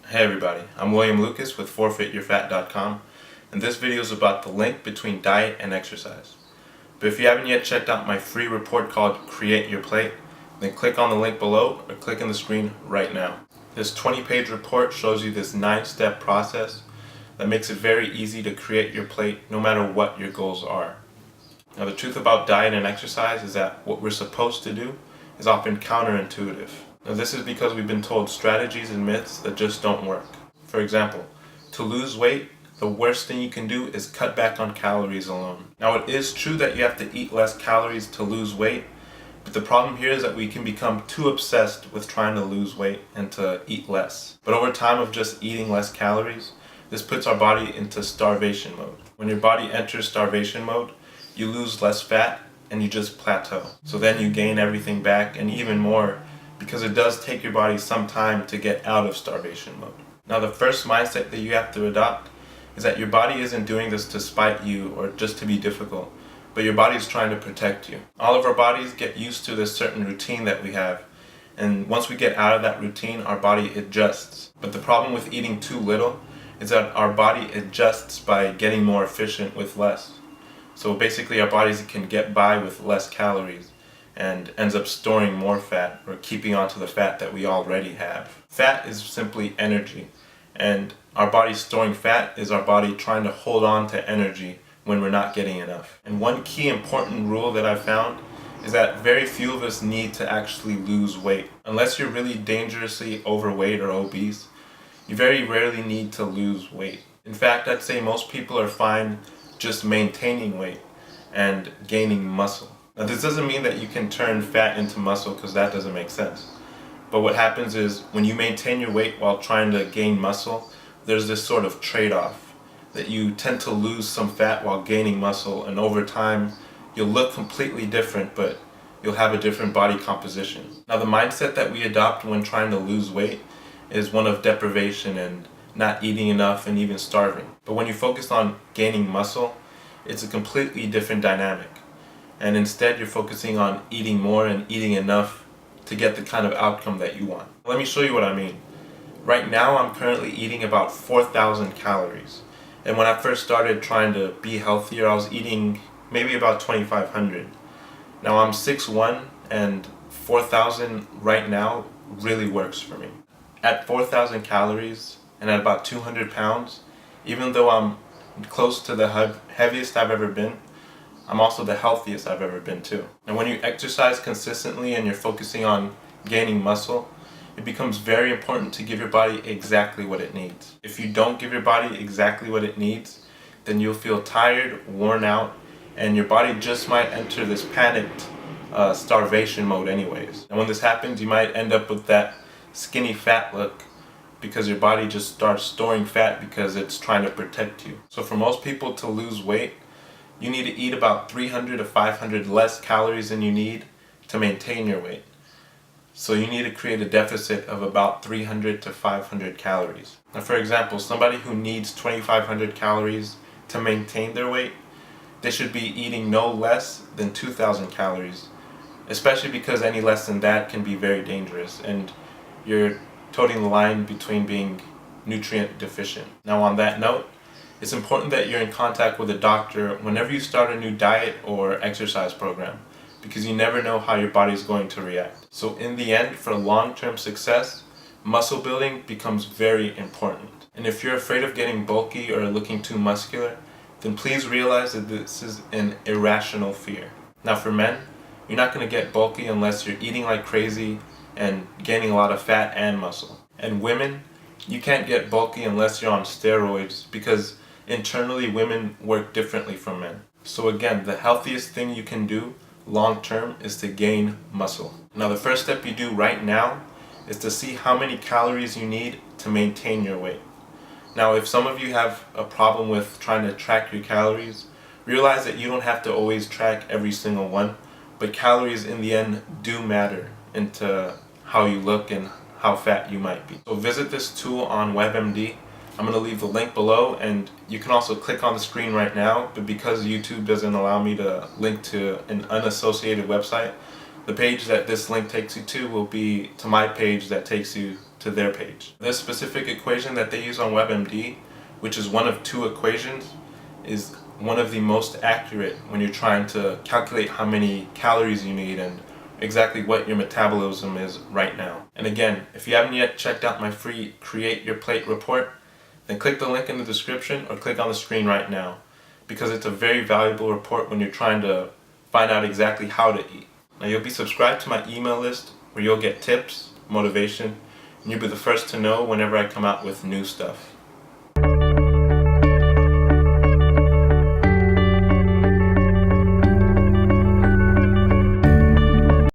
Hey everybody, I'm William Lucas with ForfeitYourFat.com, and this video is about the link between diet and exercise. But if you haven't yet checked out my free report called Create Your Plate, then click on the link below or click on the screen right now. This 20-page report shows you this 9-step process that makes it very easy to create your plate no matter what your goals are. Now the truth about diet and exercise is that what we're supposed to do is often counterintuitive. Now this is because we've been told strategies and myths that just don't work. For example, to lose weight, the worst thing you can do is cut back on calories alone. Now it is true that you have to eat less calories to lose weight, but the problem here is that we can become too obsessed with trying to lose weight and to eat less. But over time of just eating less calories, this puts our body into starvation mode. When your body enters starvation mode, you lose less fat and you just plateau. So then you gain everything back and even more, because it does take your body some time to get out of starvation mode. Now the first mindset that you have to adopt is that your body isn't doing this to spite you or just to be difficult, but your body is trying to protect you. All of our bodies get used to this certain routine that we have, and once we get out of that routine, our body adjusts. But the problem with eating too little is that our body adjusts by getting more efficient with less. So basically our bodies can get by with less calories and ends up storing more fat or keeping onto the fat that we already have. Fat is simply energy, and our body storing fat is our body trying to hold on to energy when we're not getting enough. And one key important rule that I've found is that very few of us need to actually lose weight. Unless you're really dangerously overweight or obese, you very rarely need to lose weight. In fact, I'd say most people are fine just maintaining weight and gaining muscle. Now this doesn't mean that you can turn fat into muscle, because that doesn't make sense. But what happens is when you maintain your weight while trying to gain muscle, there's this sort of trade-off that you tend to lose some fat while gaining muscle, and over time you'll look completely different, but you'll have a different body composition. Now the mindset that we adopt when trying to lose weight is one of deprivation and not eating enough and even starving. But when you focus on gaining muscle, it's a completely different dynamic. And instead you're focusing on eating more and eating enough to get the kind of outcome that you want. Let me show you what I mean. Right now I'm currently eating about 4,000 calories. And when I first started trying to be healthier, I was eating maybe about 2,500. Now I'm 6'1", and 4,000 right now really works for me. At 4,000 calories and at about 200 pounds, even though I'm close to the heaviest I've ever been, I'm also the healthiest I've ever been too. And when you exercise consistently and you're focusing on gaining muscle, it becomes very important to give your body exactly what it needs. If you don't give your body exactly what it needs, then you'll feel tired, worn out, and your body just might enter this panicked starvation mode anyways. And when this happens, you might end up with that skinny fat look, because your body just starts storing fat because it's trying to protect you. So for most people to lose weight, you need to eat about 300 to 500 less calories than you need to maintain your weight. So you need to create a deficit of about 300 to 500 calories. Now for example, somebody who needs 2,500 calories to maintain their weight, they should be eating no less than 2,000 calories, especially because any less than that can be very dangerous, and you're toting the line between being nutrient deficient. Now on that note, it's important that you're in contact with a doctor whenever you start a new diet or exercise program, because you never know how your body's going to react. So in the end, for long-term success, muscle building becomes very important. And if you're afraid of getting bulky or looking too muscular, then please realize that this is an irrational fear. Now for men, you're not going to get bulky unless you're eating like crazy and gaining a lot of fat and muscle. And women, you can't get bulky unless you're on steroids, because internally women work differently from men. So again, the healthiest thing you can do long term is to gain muscle. Now the first step you do right now is to see how many calories you need to maintain your weight. Now if some of you have a problem with trying to track your calories, realize that you don't have to always track every single one, but calories in the end do matter into how you look and how fat you might be. So visit this tool on WebMD. I'm going to leave the link below, and you can also click on the screen right now, but because YouTube doesn't allow me to link to an unassociated website, the page that this link takes you to will be to my page that takes you to their page. This specific equation that they use on WebMD, which is one of two equations, is one of the most accurate when you're trying to calculate how many calories you need and exactly what your metabolism is right now. And again, if you haven't yet checked out my free Create Your Plate report, then click the link in the description or click on the screen right now, because it's a very valuable report when you're trying to find out exactly how to eat. Now, you'll be subscribed to my email list where you'll get tips, motivation, and you'll be the first to know whenever I come out with new stuff.